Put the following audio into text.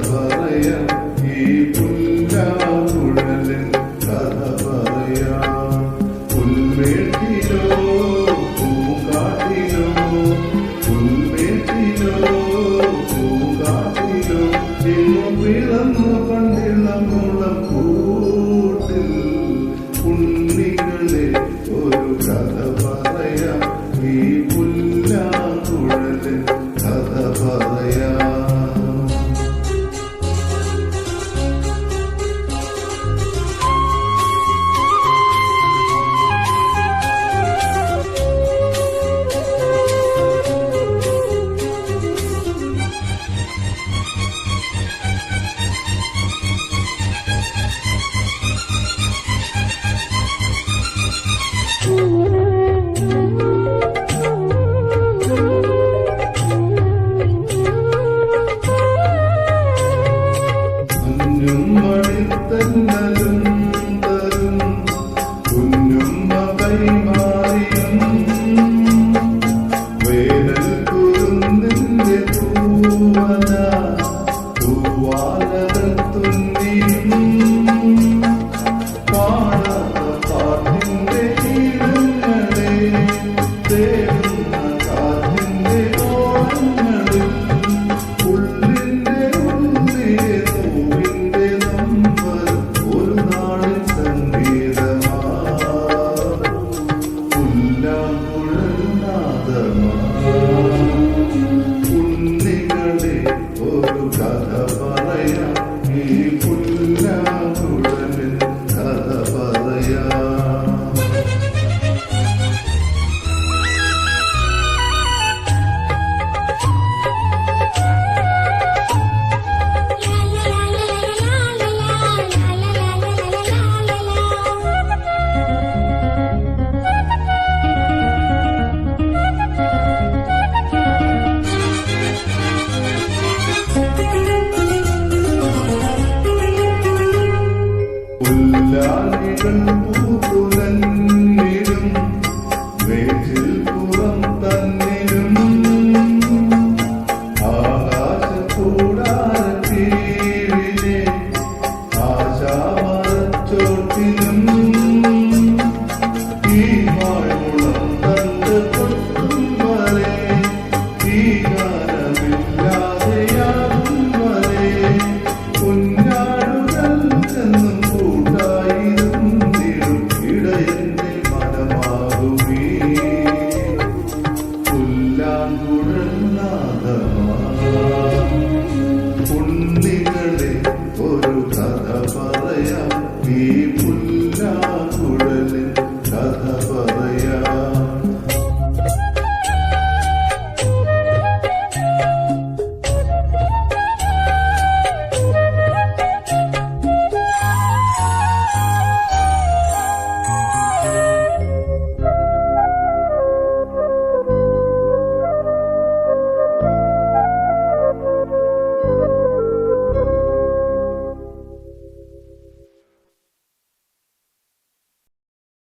പറയാം ഈ പുല്ലാങ്കുഴലിൻ കഥ പറയാം. പുൽമേട്ടിലോ പൂങ്കാട്ടിലോ പുൽമേട്ടിലോ പൂങ്കാട്ടിലോ എങ്ങും പിറന്നു പണ്ടിള്ള മുളക്കൂട്ടിൽ ഉണ്ണികളെ ഒരു കഥ പറയാം ഈ പുല്ലാങ്കുഴലിൻ കഥ പറയാം. മണിത്തന്നലും തരും കുഞ്ഞുമ്മ കൈമാറിയും വേനൽ കുരുന്നിന്റെ തൂവല തൂവാലകത്തുന്നിയും പാടാത്ത പാട്ടിന്റെ ഈണങ്ങളെ തേടുന്ന കാറ്റിന്റെ ഓളങ്ങളിൽ ഉള്ളിന്റെ ഉള്ളിലെ നോവിന്റെ നമ്പർ ഒരു നാളിൽ സംഗീതമാ പുല്ലാങ്കുഴൽ നാദമാ. ഉണ്ണികളെ ഒരു കഥ പറയാം ഈ പുല്ലാങ്കുഴലിൻ കഥ പറയാം. പുല്ലാനികൾ